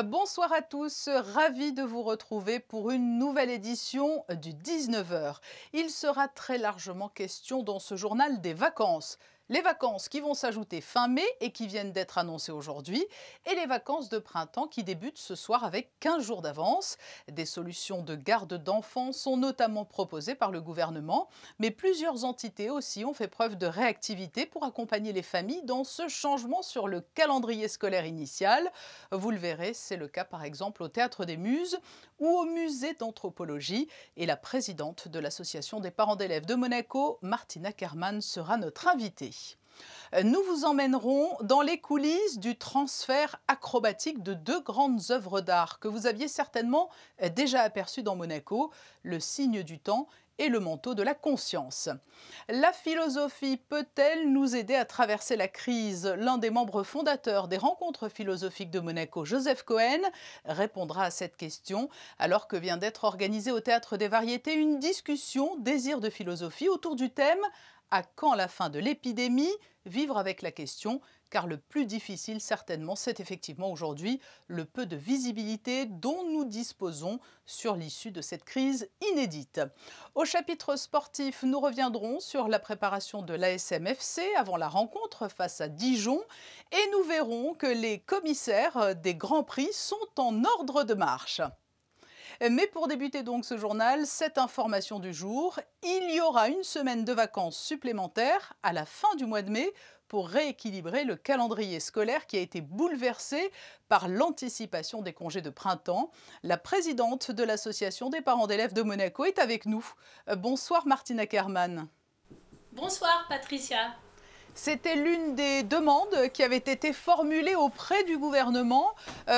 Bonsoir à tous, ravi de vous retrouver pour une nouvelle édition du 19h. Il sera très largement question dans ce journal des vacances. Les vacances qui vont s'ajouter fin mai et qui viennent d'être annoncées aujourd'hui, et les vacances de printemps qui débutent ce soir avec 15 jours d'avance. Des solutions de garde d'enfants sont notamment proposées par le gouvernement, mais plusieurs entités aussi ont fait preuve de réactivité pour accompagner les familles dans ce changement sur le calendrier scolaire initial. Vous le verrez, c'est le cas par exemple au Théâtre des Muses ou au Musée d'Anthropologie. Et la présidente de l'Association des parents d'élèves de Monaco, Martina Kerman, sera notre invitée. Nous vous emmènerons dans les coulisses du transfert acrobatique de deux grandes œuvres d'art que vous aviez certainement déjà aperçues dans Monaco, le signe du temps et le manteau de la conscience. La philosophie peut-elle nous aider à traverser la crise? L'un des membres fondateurs des rencontres philosophiques de Monaco, Joseph Cohen, répondra à cette question alors que vient d'être organisée au Théâtre des Variétés une discussion Désir de philosophie autour du thème « À quand la fin de l'épidémie? Vivre avec la question », car le plus difficile certainement, c'est effectivement aujourd'hui le peu de visibilité dont nous disposons sur l'issue de cette crise inédite. Au chapitre sportif, nous reviendrons sur la préparation de l'ASM FC avant la rencontre face à Dijon et nous verrons que les commissaires des Grands Prix sont en ordre de marche. Mais pour débuter donc ce journal, cette information du jour, il y aura une semaine de vacances supplémentaires à la fin du mois de mai pour rééquilibrer le calendrier scolaire qui a été bouleversé par l'anticipation des congés de printemps. La présidente de l'Association des parents d'élèves de Monaco est avec nous. Bonsoir Martina Kerman. Bonsoir Patricia. C'était l'une des demandes qui avait été formulée auprès du gouvernement.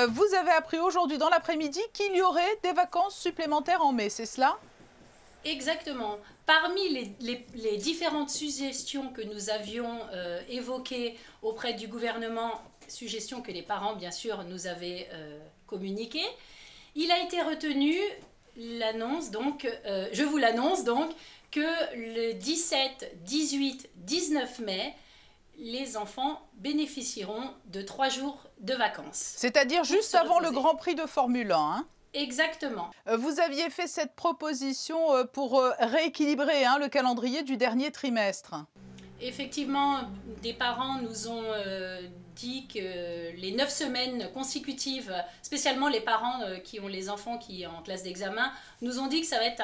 Vous avez appris aujourd'hui dans l'après-midi qu'il y aurait des vacances supplémentaires en mai, c'est cela? Exactement. Parmi les différentes suggestions que nous avions évoquées auprès du gouvernement, suggestions que les parents bien sûr nous avaient communiquées, il a été retenu l'annonce donc, je vous l'annonce donc, que le 17, 18, 19 mai, les enfants bénéficieront de 3 jours de vacances. C'est-à-dire juste avant le Grand Prix de Formule 1, hein? Exactement. Vous aviez fait cette proposition pour rééquilibrer le calendrier du dernier trimestre. Effectivement, des parents nous ont dit que les 9 semaines consécutives, spécialement les parents qui ont les enfants qui sont en classe d'examen, nous ont dit que ça va être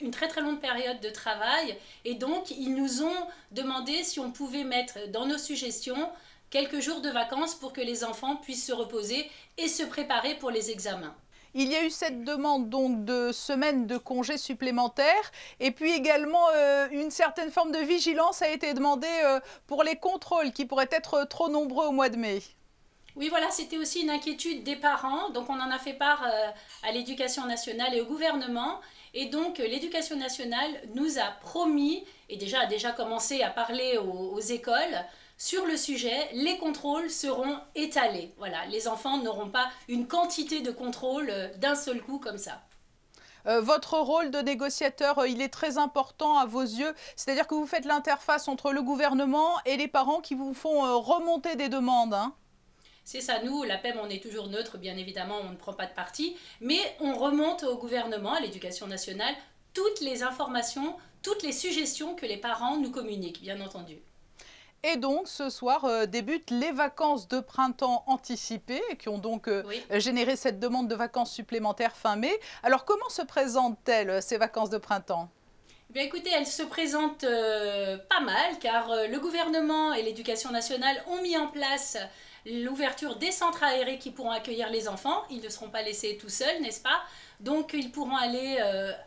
une très très longue période de travail. Et donc, ils nous ont demandé si on pouvait mettre dans nos suggestions quelques jours de vacances pour que les enfants puissent se reposer et se préparer pour les examens. Il y a eu cette demande donc de semaines de congés supplémentaires et puis également une certaine forme de vigilance a été demandée pour les contrôles qui pourraient être trop nombreux au mois de mai. Oui, voilà, c'était aussi une inquiétude des parents, donc on en a fait part à l'Éducation nationale et au gouvernement. Et donc l'Éducation nationale nous a promis, et a déjà commencé à parler aux écoles, sur le sujet, les contrôles seront étalés. Voilà, les enfants n'auront pas une quantité de contrôles d'un seul coup comme ça. Votre rôle de négociateur, il est très important à vos yeux. C'est-à-dire que vous faites l'interface entre le gouvernement et les parents qui vous font remonter des demandes, hein. C'est ça, nous, l'APEM, on est toujours neutre, bien évidemment, on ne prend pas de parti, mais on remonte au gouvernement, à l'Éducation nationale, toutes les informations, toutes les suggestions que les parents nous communiquent, bien entendu. Et donc, ce soir débutent les vacances de printemps anticipées qui ont donc généré cette demande de vacances supplémentaires fin mai. Alors, comment se présentent-elles, ces vacances de printemps ? Eh bien, écoutez, elles se présentent pas mal, car le gouvernement et l'Éducation nationale ont mis en place l'ouverture des centres aérés qui pourront accueillir les enfants. Ils ne seront pas laissés tout seuls, n'est-ce pas? Donc, ils pourront aller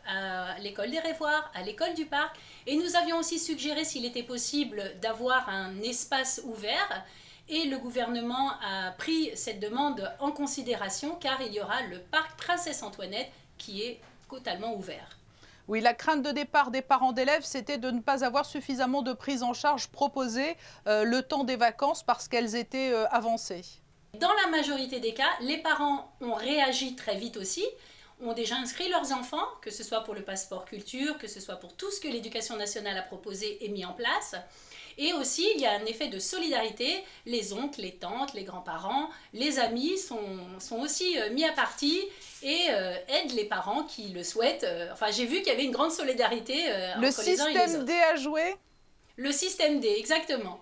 à l'école des Révoirs, à l'école du Parc. Et nous avions aussi suggéré s'il était possible d'avoir un espace ouvert. Et le gouvernement a pris cette demande en considération, car il y aura le parc Princesse Antoinette qui est totalement ouvert. Oui, la crainte de départ des parents d'élèves, c'était de ne pas avoir suffisamment de prise en charge proposée le temps des vacances parce qu'elles étaient avancées. Dans la majorité des cas, les parents ont réagi très vite aussi, ont déjà inscrit leurs enfants, que ce soit pour le passeport culture, que ce soit pour tout ce que l'Éducation nationale a proposé et mis en place. Et aussi, il y a un effet de solidarité. Les oncles, les tantes, les grands-parents, les amis sont aussi mis à partie et aident les parents qui le souhaitent. Enfin, j'ai vu qu'il y avait une grande solidarité entre les uns et les autres. Le système D a joué? Le système D, exactement.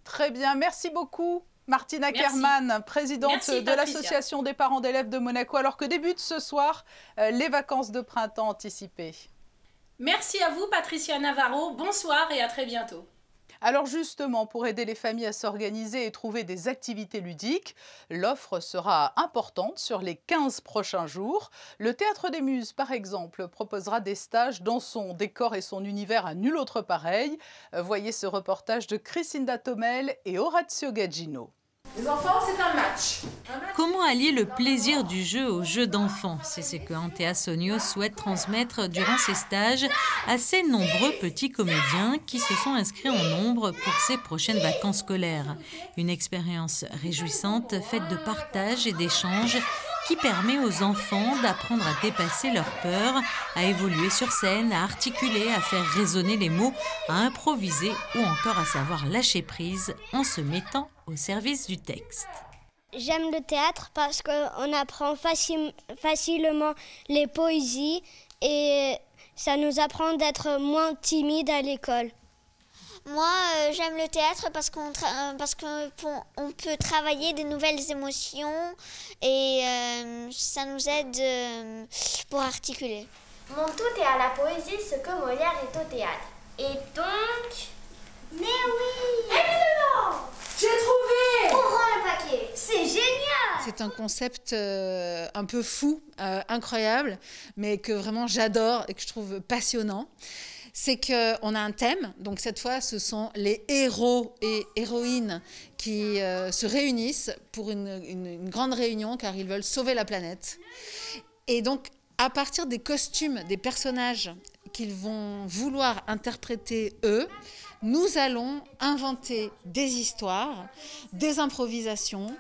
Très bien, merci beaucoup. Martine Ackermann, présidente de l'Association des parents d'élèves de Monaco, alors que débutent ce soir les vacances de printemps anticipées. Merci à vous, Patricia Navarro. Bonsoir et à très bientôt. Alors justement, pour aider les familles à s'organiser et trouver des activités ludiques, l'offre sera importante sur les 15 prochains jours. Le Théâtre des Muses, par exemple, proposera des stages dans son décor et son univers à nul autre pareil. Voyez ce reportage de Crisinda Tomel et Orazio Gaggino. Les enfants, c'est un match. Comment allier le plaisir du jeu au jeu d'enfants? C'est ce que Antea Sonio souhaite transmettre durant ses stages à ces nombreux petits comédiens qui se sont inscrits en nombre pour ces prochaines vacances scolaires. Une expérience réjouissante, faite de partage et d'échange qui permet aux enfants d'apprendre à dépasser leurs peurs, à évoluer sur scène, à articuler, à faire résonner les mots, à improviser ou encore à savoir lâcher prise en se mettant au service du texte. J'aime le théâtre parce qu'on apprend facilement les poésies et ça nous apprend d'être moins timide à l'école. Moi, j'aime le théâtre parce qu'on peut travailler de nouvelles émotions et ça nous aide pour articuler. Mon tout est à la poésie, ce que Molière est au théâtre. Et donc... Mais oui! Évidemment! J'ai trouvé! Ouvrons le paquet! C'est génial! C'est un concept un peu fou, incroyable, mais que vraiment j'adore et que je trouve passionnant. C'est qu'on a un thème, donc cette fois ce sont les héros et héroïnes qui se réunissent pour une grande réunion car ils veulent sauver la planète. Et donc à partir des costumes des personnages qu'ils vont vouloir interpréter eux, nous allons inventer des histoires, des improvisations,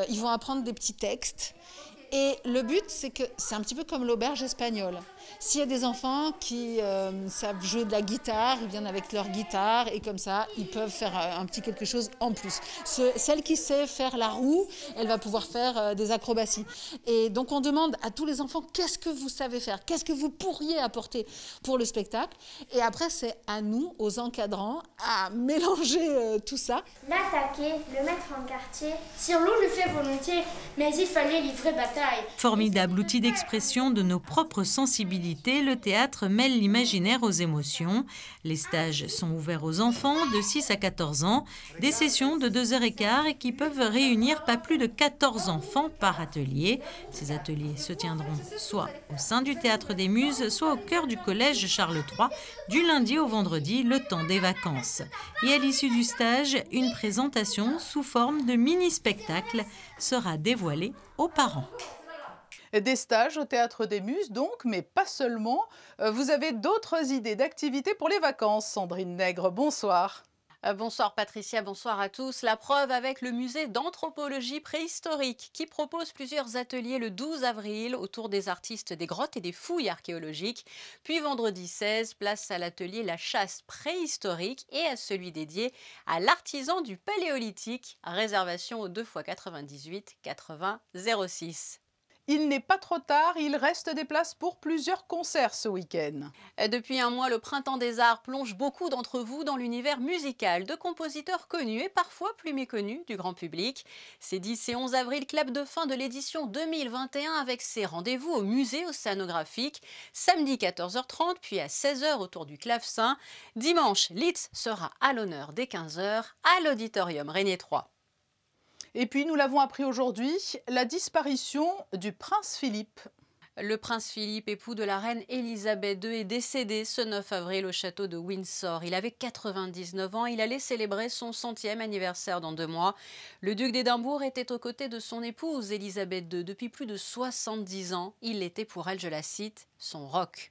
ils vont apprendre des petits textes. Et le but, c'est que c'est un petit peu comme l'auberge espagnole. S'il y a des enfants qui savent jouer de la guitare, ils viennent avec leur guitare et comme ça, ils peuvent faire un petit quelque chose en plus. Celle qui sait faire la roue, elle va pouvoir faire des acrobaties. Et donc, on demande à tous les enfants, qu'est-ce que vous savez faire? Qu'est-ce que vous pourriez apporter pour le spectacle? Et après, c'est à nous, aux encadrants, à mélanger tout ça. L'attaquer, le mettre en quartier. Sirlou le fait volontiers, mais il fallait livrer bataille. Formidable outil d'expression de nos propres sensibilités, le théâtre mêle l'imaginaire aux émotions. Les stages sont ouverts aux enfants de 6 à 14 ans, des sessions de 2h15 et qui peuvent réunir pas plus de 14 enfants par atelier. Ces ateliers se tiendront soit au sein du Théâtre des Muses, soit au cœur du collège Charles III, du lundi au vendredi, le temps des vacances. Et à l'issue du stage, une présentation sous forme de mini-spectacle sera dévoilée aux parents. Des stages au Théâtre des Muses donc, mais pas seulement. Vous avez d'autres idées d'activités pour les vacances, Sandrine Nègre, bonsoir. Bonsoir Patricia, bonsoir à tous. La preuve avec le musée d'anthropologie préhistorique qui propose plusieurs ateliers le 12 avril autour des artistes des grottes et des fouilles archéologiques. Puis vendredi 16, place à l'atelier La chasse préhistorique et à celui dédié à l'artisan du paléolithique. Réservation au 2 x 98 80 06. Il n'est pas trop tard, il reste des places pour plusieurs concerts ce week-end. Depuis un mois, le Printemps des Arts plonge beaucoup d'entre vous dans l'univers musical de compositeurs connus et parfois plus méconnus du grand public. C'est 10 et 11 avril, clap de fin de l'édition 2021 avec ses rendez-vous au musée océanographique. Samedi 14h30, puis à 16h autour du clavecin. Dimanche, Litz sera à l'honneur dès 15h à l'auditorium Régnier 3. Et puis, nous l'avons appris aujourd'hui, la disparition du prince Philippe. Le prince Philippe, époux de la reine Elisabeth II, est décédé ce 9 avril au château de Windsor. Il avait 99 ans, il allait célébrer son 100e anniversaire dans 2 mois. Le duc d'Édimbourg était aux côtés de son épouse Elisabeth II depuis plus de 70 ans. Il était pour elle, je la cite, son roc.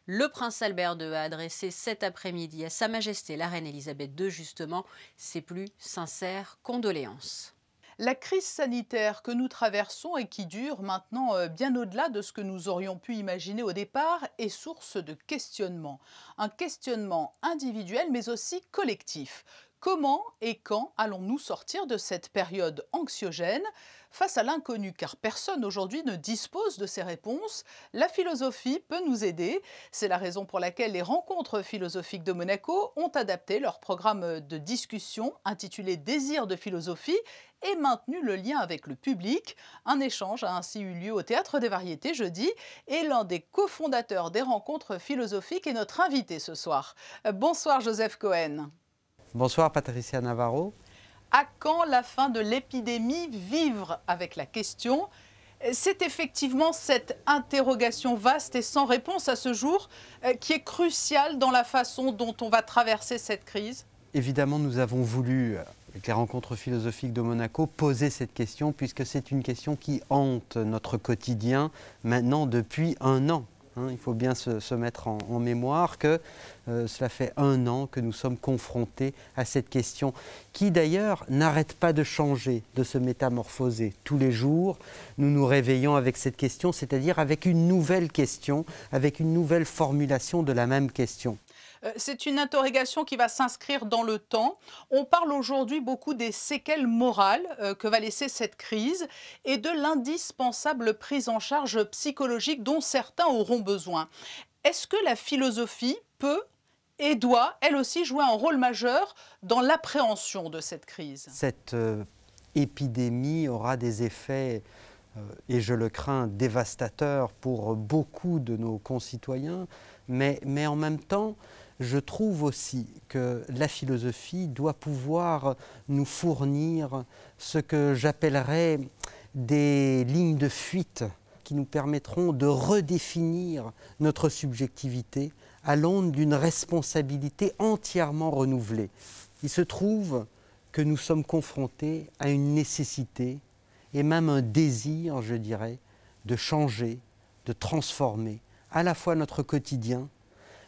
Le prince Albert II a adressé cet après-midi à Sa Majesté la reine Elisabeth II justement ses plus sincères condoléances. La crise sanitaire que nous traversons et qui dure maintenant bien au-delà de ce que nous aurions pu imaginer au départ est source de questionnement. Un questionnement individuel mais aussi collectif. Comment et quand allons-nous sortir de cette période anxiogène face à l'inconnu? Car personne aujourd'hui ne dispose de ces réponses. La philosophie peut nous aider. C'est la raison pour laquelle les rencontres philosophiques de Monaco ont adapté leur programme de discussion intitulé Désir de philosophie et maintenu le lien avec le public. Un échange a ainsi eu lieu au Théâtre des Variétés jeudi et l'un des cofondateurs des rencontres philosophiques est notre invité ce soir. Bonsoir Joseph Cohen. Bonsoir Patricia Navarro. À quand la fin de l'épidémie? Vivre avec la question. C'est effectivement cette interrogation vaste et sans réponse à ce jour qui est cruciale dans la façon dont on va traverser cette crise. Évidemment, nous avons voulu, avec les rencontres philosophiques de Monaco, poser cette question puisque c'est une question qui hante notre quotidien maintenant depuis 1 an. Il faut bien se mettre en mémoire que cela fait 1 an que nous sommes confrontés à cette question qui d'ailleurs n'arrête pas de changer, de se métamorphoser. Tous les jours, nous nous réveillons avec cette question, c'est-à-dire avec une nouvelle question, avec une nouvelle formulation de la même question. C'est une interrogation qui va s'inscrire dans le temps. On parle aujourd'hui beaucoup des séquelles morales que va laisser cette crise et de l'indispensable prise en charge psychologique dont certains auront besoin. Est-ce que la philosophie peut et doit, elle aussi, jouer un rôle majeur dans l'appréhension de cette crise? Cette épidémie aura des effets, et je le crains, dévastateurs pour beaucoup de nos concitoyens, mais en même temps, je trouve aussi que la philosophie doit pouvoir nous fournir ce que j'appellerais des lignes de fuite qui nous permettront de redéfinir notre subjectivité à l'aune d'une responsabilité entièrement renouvelée. Il se trouve que nous sommes confrontés à une nécessité et même un désir, je dirais, de changer, de transformer à la fois notre quotidien,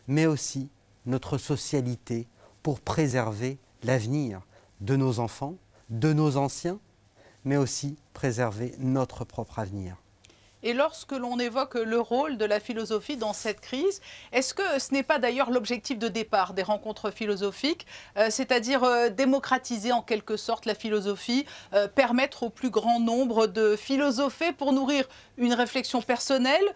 mais aussi notre socialité pour préserver l'avenir de nos enfants, de nos anciens, mais aussi préserver notre propre avenir. Et lorsque l'on évoque le rôle de la philosophie dans cette crise, est-ce que ce n'est pas d'ailleurs l'objectif de départ des rencontres philosophiques, c'est-à-dire démocratiser en quelque sorte la philosophie, permettre au plus grand nombre de philosopher pour nourrir une réflexion personnelle,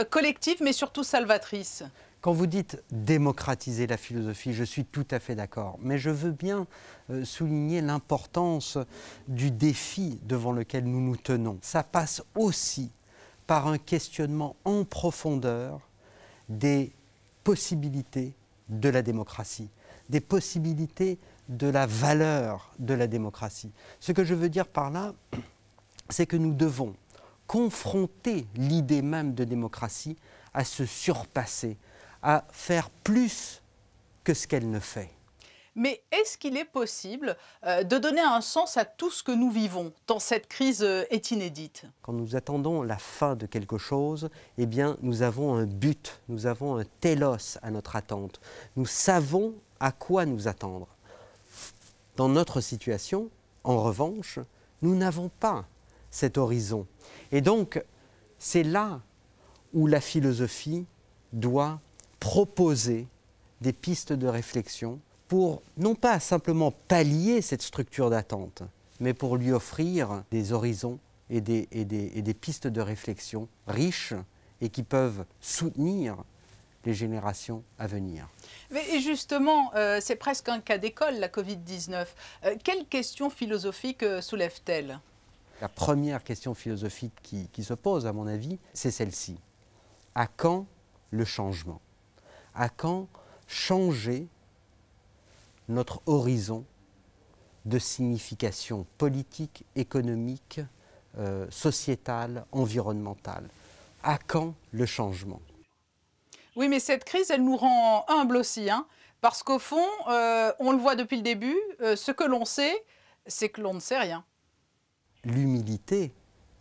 collective, mais surtout salvatrice? Quand vous dites démocratiser la philosophie, je suis tout à fait d'accord. Mais je veux bien souligner l'importance du défi devant lequel nous nous tenons. Ça passe aussi par un questionnement en profondeur des possibilités de la démocratie, des possibilités de la valeur de la démocratie. Ce que je veux dire par là, c'est que nous devons confronter l'idée même de démocratie à se surpasser, à faire plus que ce qu'elle ne fait. Mais est-ce qu'il est possible de donner un sens à tout ce que nous vivons, tant cette crise est inédite? Quand nous attendons la fin de quelque chose, eh bien, nous avons un but, nous avons un télos à notre attente. Nous savons à quoi nous attendre. Dans notre situation, en revanche, nous n'avons pas cet horizon. Et donc, c'est là où la philosophie doit proposer des pistes de réflexion pour non pas simplement pallier cette structure d'attente, mais pour lui offrir des horizons et des pistes de réflexion riches et qui peuvent soutenir les générations à venir. Mais justement, c'est presque un cas d'école, la Covid-19. Quelle question philosophique soulève-t-elle? La première question philosophique qui se pose, à mon avis, c'est celle-ci. À quand le changement? À quand changer notre horizon de signification politique, économique, sociétale, environnementale? À quand le changement? Oui, mais cette crise, elle nous rend humbles aussi, hein, parce qu'au fond, on le voit depuis le début, ce que l'on sait, c'est que l'on ne sait rien. L'humilité,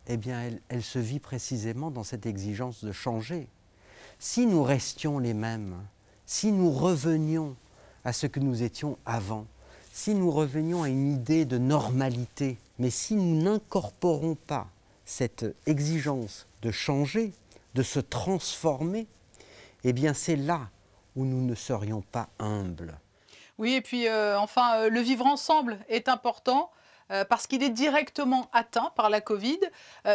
eh bien, elle se vit précisément dans cette exigence de changer. Si nous restions les mêmes, si nous revenions à ce que nous étions avant, si nous revenions à une idée de normalité, mais si nous n'incorporons pas cette exigence de changer, de se transformer, eh bien c'est là où nous ne serions pas humbles. Oui, et puis enfin, le vivre ensemble est important parce qu'il est directement atteint par la Covid.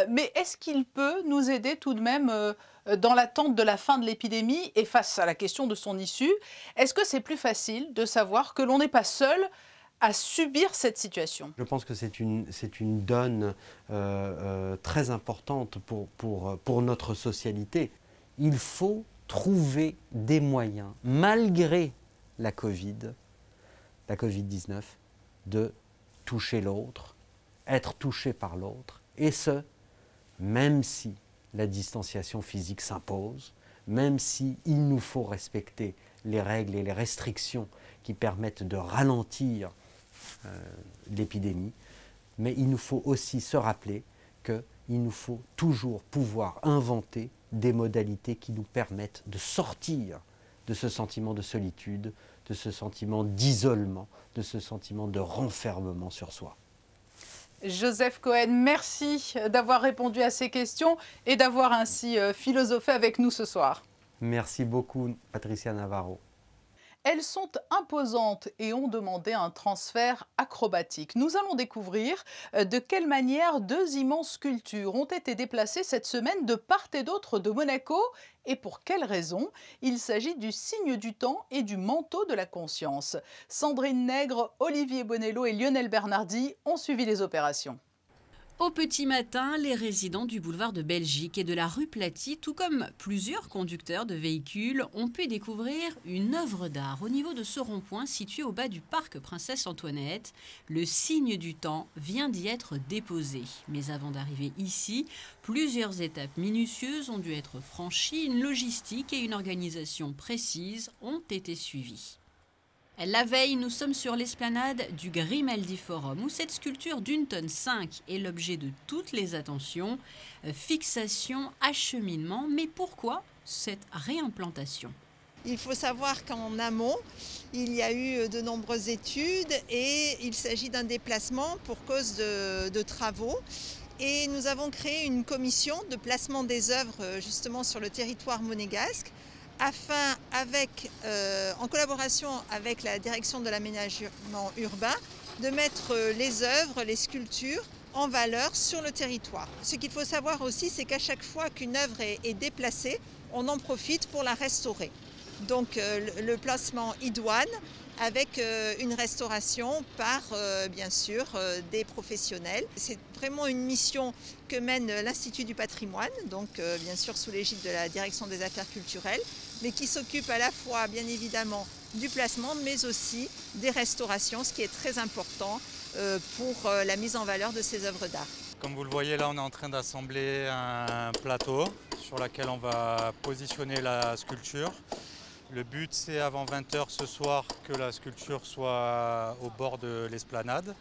Mais est-ce qu'il peut nous aider tout de même dans l'attente de la fin de l'épidémie et face à la question de son issue? Est-ce que c'est plus facile de savoir que l'on n'est pas seul à subir cette situation? Je pense que c'est une donne très importante pour notre socialité. Il faut trouver des moyens, malgré la Covid-19, de toucher l'autre, être touché par l'autre, et ce, même si la distanciation physique s'impose, même si il nous faut respecter les règles et les restrictions qui permettent de ralentir l'épidémie, mais il nous faut aussi se rappeler qu'il nous faut toujours pouvoir inventer des modalités qui nous permettent de sortir de ce sentiment de solitude, de ce sentiment d'isolement, de ce sentiment de renfermement sur soi. Joseph Cohen, merci d'avoir répondu à ces questions et d'avoir ainsi philosophé avec nous ce soir. Merci beaucoup, Patricia Navarro. Elles sont imposantes et ont demandé un transfert acrobatique. Nous allons découvrir de quelle manière deux immenses sculptures ont été déplacées cette semaine de part et d'autre de Monaco et pour quelles raisons. Il s'agit du signe du temps et du manteau de la conscience. Sandrine Nègre, Olivier Bonello et Lionel Bernardi ont suivi les opérations. Au petit matin, les résidents du boulevard de Belgique et de la rue Platy, tout comme plusieurs conducteurs de véhicules, ont pu découvrir une œuvre d'art au niveau de ce rond-point situé au bas du parc Princesse Antoinette. Le signe du temps vient d'y être déposé. Mais avant d'arriver ici, plusieurs étapes minutieuses ont dû être franchies. Une logistique et une organisation précise ont été suivies. La veille, nous sommes sur l'esplanade du Grimaldi Forum, où cette sculpture d'1,5 tonne est l'objet de toutes les attentions. Fixation, acheminement, mais pourquoi cette réimplantation ? Il faut savoir qu'en amont, il y a eu de nombreuses études et il s'agit d'un déplacement pour cause de travaux. Et nous avons créé une commission de placement des œuvres justement sur le territoire monégasque, afin, en collaboration avec la direction de l'aménagement urbain, de mettre les œuvres, les sculptures en valeur sur le territoire. Ce qu'il faut savoir aussi, c'est qu'à chaque fois qu'une œuvre est déplacée, on en profite pour la restaurer. Donc le placement idoine avec une restauration par, bien sûr, des professionnels. C'est vraiment une mission que mène l'Institut du patrimoine, donc bien sûr sous l'égide de la Direction des affaires culturelles, mais qui s'occupe à la fois, bien évidemment, du placement, mais aussi des restaurations, ce qui est très important pour la mise en valeur de ces œuvres d'art. Comme vous le voyez, là, on est en train d'assembler un plateau sur lequel on va positionner la sculpture. Le but, c'est avant 20 h ce soir que la sculpture soit au bord de l'esplanade.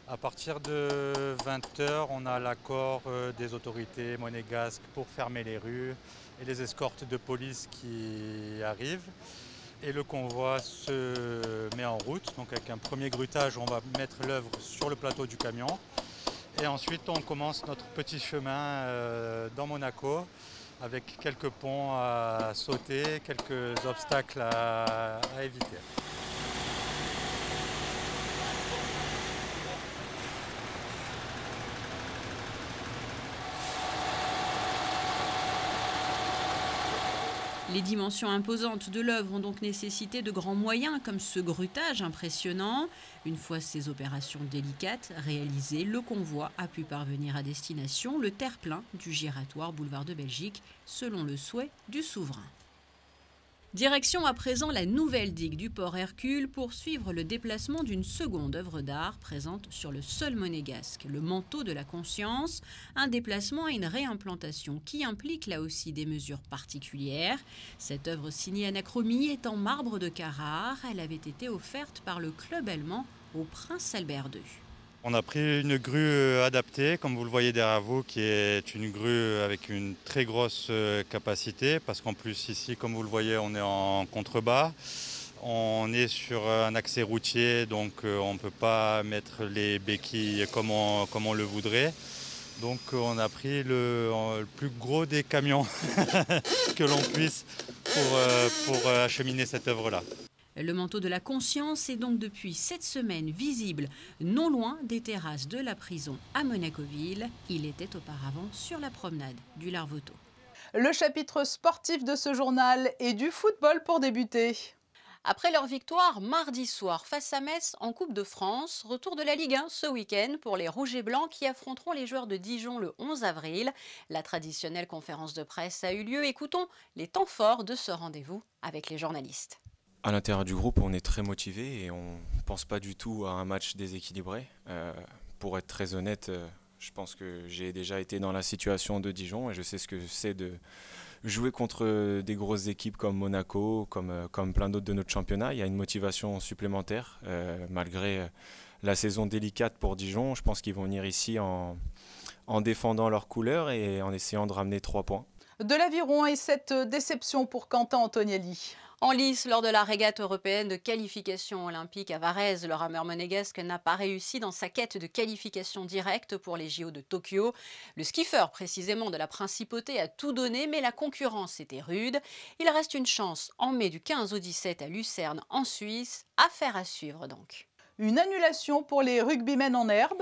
À partir de 20 h, on a l'accord des autorités monégasques pour fermer les rues et les escortes de police qui arrivent. Et le convoi se met en route. Donc avec un premier grutage, on va mettre l'œuvre sur le plateau du camion. Et ensuite, on commence notre petit chemin dans Monaco, avec quelques ponts à sauter, quelques obstacles à éviter. Les dimensions imposantes de l'œuvre ont donc nécessité de grands moyens, comme ce grutage impressionnant. Une fois ces opérations délicates réalisées, le convoi a pu parvenir à destination, le terre-plein du giratoire boulevard de Belgique, selon le souhait du souverain. Direction à présent la nouvelle digue du port Hercule pour suivre le déplacement d'une seconde œuvre d'art présente sur le sol monégasque, le manteau de la conscience, un déplacement et une réimplantation qui implique là aussi des mesures particulières. Cette œuvre signée Anachromie est en marbre de Carrare, elle avait été offerte par le club allemand au Prince Albert II. On a pris une grue adaptée, comme vous le voyez derrière vous, qui est une grue avec une très grosse capacité, parce qu'en plus ici, comme vous le voyez, on est en contrebas. On est sur un accès routier, donc on ne peut pas mettre les béquilles comme on le voudrait. Donc on a pris le plus gros des camions que l'on puisse pour acheminer cette œuvre-là. Le manteau de la conscience est donc depuis cette semaine visible non loin des terrasses de la prison à Monaco-Ville. Il était auparavant sur la promenade du Larvoto. Le chapitre sportif de ce journal est du football pour débuter. Après leur victoire mardi soir face à Metz en Coupe de France, retour de la Ligue 1 ce week-end pour les Rouges et Blancs qui affronteront les joueurs de Dijon le 11 avril. La traditionnelle conférence de presse a eu lieu. Écoutons les temps forts de ce rendez-vous avec les journalistes. À l'intérieur du groupe, on est très motivé et on ne pense pas du tout à un match déséquilibré. Pour être très honnête, je pense que j'ai déjà été dans la situation de Dijon et je sais ce que c'est de jouer contre des grosses équipes comme Monaco, comme plein d'autres de notre championnat. Il y a une motivation supplémentaire malgré la saison délicate pour Dijon. Je pense qu'ils vont venir ici en défendant leurs couleurs et en essayant de ramener 3 points. De l'aviron et cette déception pour Quentin Antonielli. En lice, lors de la régate européenne de qualification olympique à Varèse, le rameur monégasque n'a pas réussi dans sa quête de qualification directe pour les JO de Tokyo. Le skiffer, précisément de la Principauté, a tout donné, mais la concurrence était rude. Il reste une chance en mai du 15 au 17 à Lucerne, en Suisse. Affaire à suivre donc. Une annulation pour les rugbymen en herbe.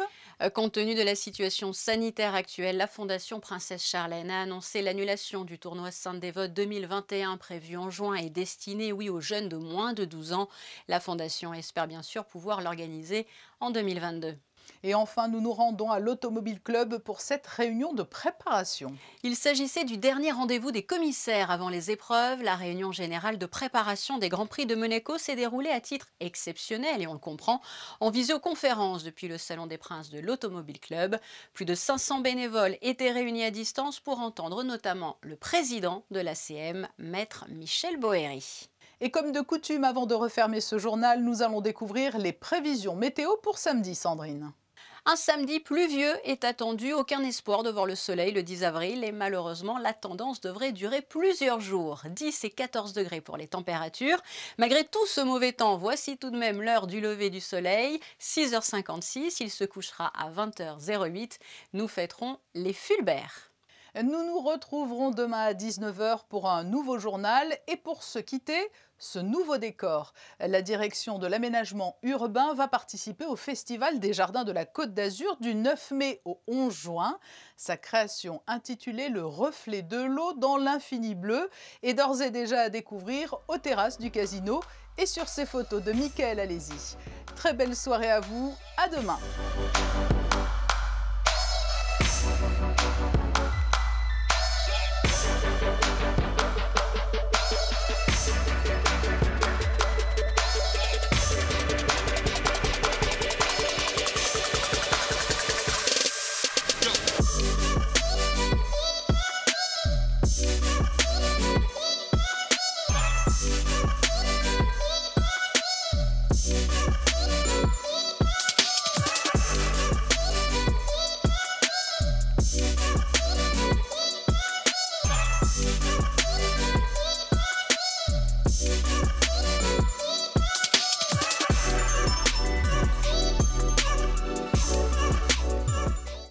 Compte tenu de la situation sanitaire actuelle, la Fondation Princesse Charlène a annoncé l'annulation du tournoi Sainte-Dévote 2021 prévu en juin et destiné, aux jeunes de moins de 12 ans. La Fondation espère bien sûr pouvoir l'organiser en 2022. Et enfin, nous nous rendons à l'Automobile Club pour cette réunion de préparation. Il s'agissait du dernier rendez-vous des commissaires avant les épreuves. La réunion générale de préparation des Grands Prix de Monaco s'est déroulée à titre exceptionnel, et on le comprend, en visioconférence depuis le Salon des Princes de l'Automobile Club. Plus de 500 bénévoles étaient réunis à distance pour entendre notamment le président de l'ACM, Maître Michel Boéry. Et comme de coutume, avant de refermer ce journal, nous allons découvrir les prévisions météo pour samedi, Sandrine. Un samedi pluvieux est attendu, aucun espoir de voir le soleil le 10 avril et malheureusement la tendance devrait durer plusieurs jours. 10 et 14 degrés pour les températures. Malgré tout ce mauvais temps, voici tout de même l'heure du lever du soleil. 6h56, il se couchera à 20h08. Nous fêterons les Fulbert. Nous nous retrouverons demain à 19h pour un nouveau journal et pour se quitter, ce nouveau décor. La direction de l'aménagement urbain va participer au Festival des Jardins de la Côte d'Azur du 9 mai au 11 juin. Sa création intitulée Le reflet de l'eau dans l'infini bleu est d'ores et déjà à découvrir aux terrasses du casino et sur ces photos de Mickaël Alési. Très belle soirée à vous, à demain.